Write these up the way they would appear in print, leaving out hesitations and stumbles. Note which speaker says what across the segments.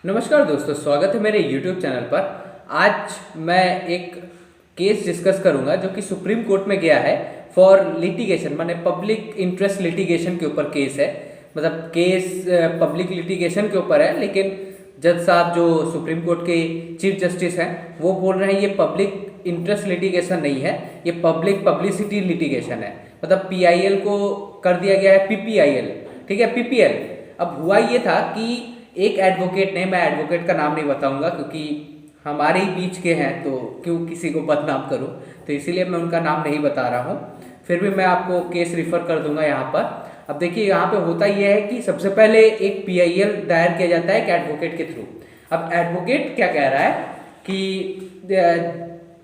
Speaker 1: नमस्कार दोस्तों, स्वागत है मेरे YouTube चैनल पर। आज मैं एक केस डिस्कस करूंगा जो कि सुप्रीम कोर्ट में गया है फॉर लिटिगेशन, माने पब्लिक इंटरेस्ट लिटिगेशन के ऊपर केस है। मतलब केस पब्लिक लिटिगेशन के ऊपर है, लेकिन जज साहब जो सुप्रीम कोर्ट के चीफ जस्टिस हैं वो बोल रहे हैं ये पब्लिक इंटरेस्ट लिटिगेशन नहीं है, ये पब्लिक पब्लिसिटी लिटिगेशन है। मतलब PIL को कर दिया गया है PPIL, ठीक है, PPL। अब हुआ ये था कि एक एडवोकेट ने, मैं एडवोकेट का नाम नहीं बताऊंगा क्योंकि हमारे ही बीच के हैं तो क्यों किसी को बदनाम करूं, तो इसीलिए मैं उनका नाम नहीं बता रहा हूं। फिर भी मैं आपको केस रिफर कर दूंगा यहाँ पर। अब देखिए यहाँ पे होता यह है कि सबसे पहले एक PIL दायर किया जाता है एक एडवोकेट के थ्रू। अब एडवोकेट क्या कह रहा है कि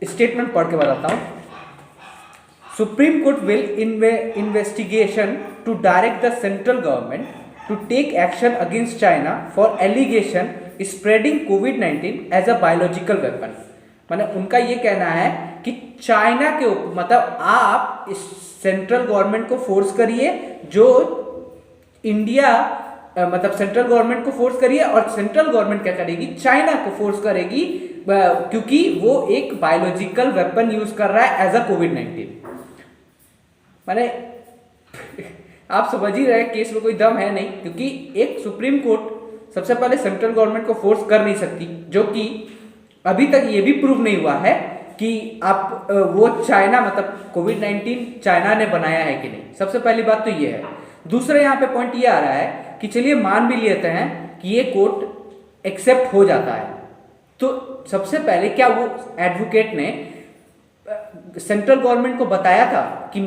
Speaker 1: स्टेटमेंट पढ़ के बताता हूँ। Supreme court will investigation to direct the central government to take action against China for allegation spreading COVID-19 as a biological weapon। माने उनका ये कहना है कि चाइना के ऊपर, मतलब आप इस सेंट्रल गवर्नमेंट को फोर्स करिए, जो इंडिया मतलब सेंट्रल गवर्नमेंट को फोर्स करिए और सेंट्रल गवर्नमेंट क्या करेगी, चाइना को फोर्स करेगी क्योंकि वो एक बायोलॉजिकल वेपन यूज कर रहा है एज अ COVID-19। माने आप समझ ही रहे केस में कोई दम है नहीं, क्योंकि एक सुप्रीम कोर्ट सबसे पहले सेंट्रल गवर्नमेंट को फोर्स कर नहीं सकती, जो कि अभी तक ये भी प्रूव नहीं हुआ है कि आप वो चाइना मतलब COVID-19 चाइना ने बनाया है कि नहीं। सबसे पहली बात तो ये है। दूसरा यहाँ पे पॉइंट ये आ रहा है कि चलिए मान भी लेते हैं कि ये कोर्ट एक्सेप्ट हो जाता है, तो सबसे पहले क्या वो एडवोकेट ने सेंट्रल गवर्नमेंट को बताया था कि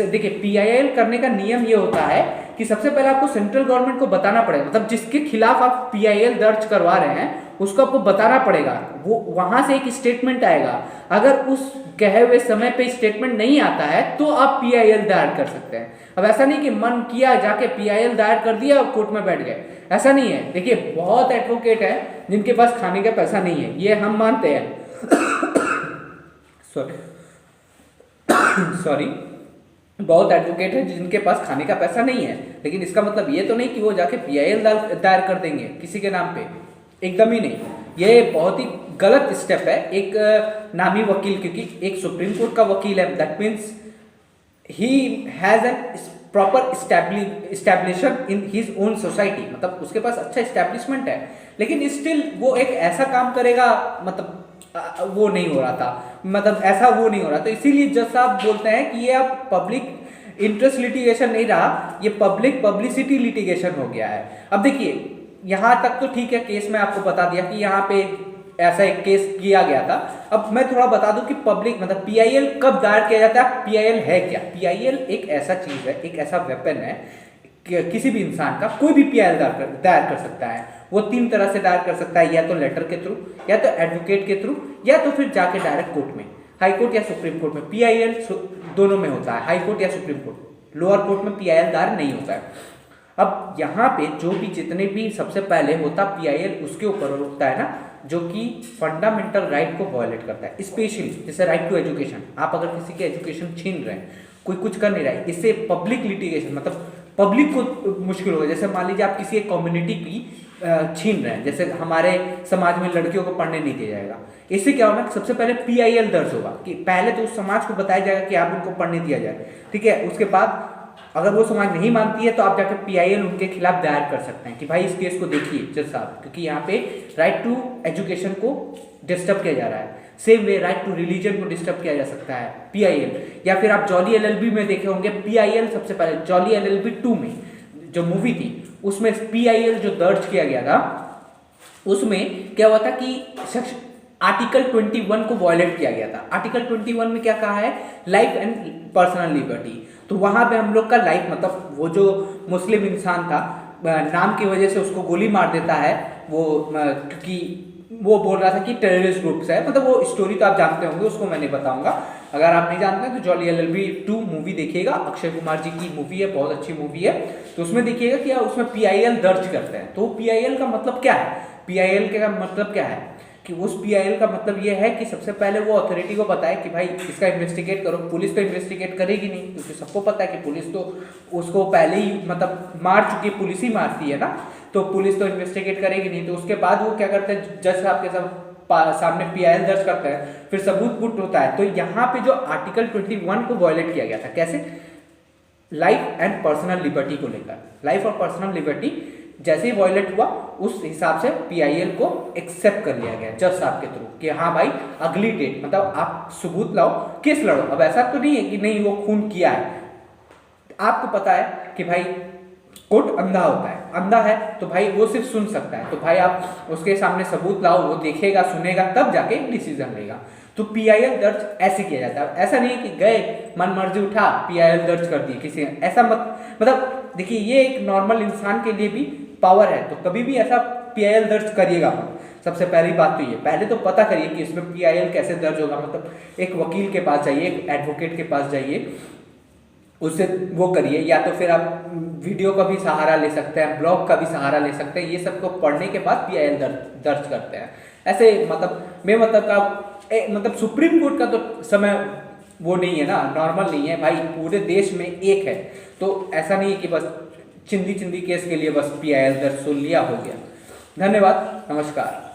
Speaker 1: देखिए PIL करने का नियम ये होता है कि सबसे पहले आपको सेंट्रल गवर्नमेंट को बताना पड़ेगा, मतलब जिसके खिलाफ आप PIL दर्ज करवा रहे हैं उसको आपको बताना पड़ेगा, वो वहां से एक स्टेटमेंट आएगा। अगर उस कहे हुए समय पे स्टेटमेंट नहीं आता है तो आप PIL दायर कर सकते हैं। अब ऐसा नहीं कि मन किया जाके PIL दायर कर दिया और कोर्ट में बैठ गए, ऐसा नहीं है। देखिए बहुत एडवोकेट है जिनके पास खाने का पैसा नहीं है, ये हम मानते हैं सॉरी बहुत एडवोकेट है जिनके पास खाने का पैसा नहीं है, लेकिन इसका मतलब ये तो नहीं कि वो जाके PIL दायर कर देंगे किसी के नाम पे, एकदम ही नहीं। ये बहुत ही गलत स्टेप है एक नामी वकील, क्योंकि एक सुप्रीम कोर्ट का वकील है, that means he has an proper establishment in his own society, मतलब उसके पास अच्छा इस्टेब्लिशमेंट है, लेकिन स्टिल वो एक ऐसा काम करेगा, मतलब वो नहीं हो रहा था, मतलब ऐसा वो नहीं हो रहा। तो इसीलिए जज साहब बोलते हैं कि ये अब पब्लिक इंटरेस्ट लिटिगेशन नहीं रहा, ये पब्लिक पब्लिसिटी लिटिगेशन हो गया है। अब देखिए यहाँ तक तो ठीक है, केस में आपको बता दिया कि यहाँ पे ऐसा एक केस किया गया था। अब मैं थोड़ा बता दूं कि पब्लिक मतलब PIL कब दायर किया जाता है, PIL है क्या। PIL एक ऐसा चीज है, एक ऐसा वेपन है कि किसी भी इंसान का कोई भी PIL दायर कर सकता है। वो 3 तरह से दायर कर सकता है, या तो लेटर के थ्रू, या तो एडवोकेट के थ्रू, या तो फिर जाके डायरेक्ट कोर्ट में, हाई कोर्ट या सुप्रीम कोर्ट में। PIL दोनों में होता है, हाई कोर्ट या सुप्रीम कोर्ट। लोअर कोर्ट में PIL दायर नहीं होता है। अब यहाँ पे जो भी जितने भी सबसे पहले होता PIL उसके ऊपर होता है ना, जो कि फंडामेंटल राइट को वायलेट करता है, स्पेशली जैसे राइट टू एजुकेशन। आप अगर किसी के एजुकेशन छीन रहे हैं, कोई कुछ कर नहीं रहा है, इससे पब्लिक लिटिगेशन मतलब पब्लिक को मुश्किल होगा। जैसे मान लीजिए आप किसी एक कम्युनिटी की छीन रहे हैं, जैसे हमारे समाज में लड़कियों को पढ़ने नहीं दिया जाएगा, इससे क्या होगा, सबसे पहले PIL दर्ज होगा कि पहले तो उस समाज को बताया जाएगा कि आप उनको पढ़ने दिया जाए, ठीक है। उसके बाद अगर वो समाज नहीं मानती है तो आप जाकर PIL उनके खिलाफ दायर कर सकते हैं कि भाई इस केस को देखिए जज साहब, क्योंकि यहाँ पे राइट टू एजुकेशन को डिस्टर्ब किया जा रहा है। Same way right to religion को डिस्टर्ब किया जा सकता है PIL। या फिर आप जॉली LLB में देखे होंगे PIL, सबसे पहले जॉली LLB 2 में जो मूवी थी उसमें PIL जो दर्ज किया गया था, उसमें क्या हुआ था कि आर्टिकल 21 को वायलेट किया गया था। आर्टिकल 21 में क्या कहा है, लाइफ एंड पर्सनल लिबर्टी। तो वहां पे हम लोग का लाइफ, मतलब वो जो मुस्लिम इंसान था, नाम की वजह से उसको गोली मार देता है वो, क्योंकि वो बोल रहा था कि टेररिस्ट ग्रुप्स है, मतलब वो स्टोरी तो आप जानते होंगे, उसको मैं नहीं बताऊंगा। अगर आप नहीं जानते हैं तो जॉली LLB 2 मूवी देखिएगा, अक्षय कुमार जी की मूवी है, बहुत अच्छी मूवी है। तो उसमें देखिएगा कि उसमें PIL दर्ज करते हैं। तो PIL का मतलब क्या है, PIL का मतलब क्या है कि उस PIL का मतलब ये है कि सबसे पहले वो अथॉरिटी को बताए कि भाई इसका इन्वेस्टिगेट करो। पुलिस तो इन्वेस्टिगेट करेगी नहीं, क्योंकि सबको पता है कि पुलिस तो उसको पहले ही मतलब मार चुकी है, पुलिस ही मारती है ना। तो पुलिस तो इन्वेस्टिगेट करेगी नहीं, तो उसके बाद वो क्या करते हैं, जज साहब के सब सामने पीआईएल दर्ज करते हैं, फिर सबूत पुट होता है। तो यहाँ पे जो आर्टिकल 21 को वायलेट किया गया था, कैसे, लाइफ एंड पर्सनल लिबर्टी को लेकर, लाइफ और पर्सनल लिबर्टी जैसे ही वायलेट हुआ उस हिसाब से पीआईएल को एक्सेप्ट कर लिया गया जज साहब के थ्रू कि हाँ भाई अगली डेट, मतलब आप सबूत लाओ, केस लड़ो। अब ऐसा तो नहीं है कि नहीं वो खून किया है, आपको पता है कि भाई कोर्ट अंधा होता है, अंधा है तो भाई वो सिर्फ सुन सकता है, तो भाई आप उसके सामने सबूत लाओ, वो देखेगा सुनेगा तब जाके डिसीजन लेगा। तो पीआईएल दर्ज ऐसे किया जाता है, ऐसा नहीं कि गए मन मर्जी उठा पीआईएल दर्ज कर दिए किसी ने, ऐसा मत, मतलब देखिए ये एक नॉर्मल इंसान के लिए भी पावर है, तो कभी भी ऐसा पीआईएल दर्ज करिएगा मत। सबसे पहली बात तो ये, पहले तो पता करिए कि इसमें पीआईएल कैसे दर्ज होगा, मतलब एक वकील के पास जाइए, एक एडवोकेट के पास जाइए, उससे वो करिए, या तो फिर आप वीडियो का भी सहारा ले सकते हैं, ब्लॉग का भी सहारा ले सकते हैं, ये सबको पढ़ने के बाद पीआईएल दर्ज करते हैं। ऐसे मतलब मैं मतलब का मतलब सुप्रीम कोर्ट का तो समय वो नहीं है ना, नॉर्मल नहीं है भाई, पूरे देश में एक है, तो ऐसा नहीं है कि बस चिंदी चिंदी केस के लिए बस पीआईएल दर्ज सुन लिया हो गया। धन्यवाद, नमस्कार।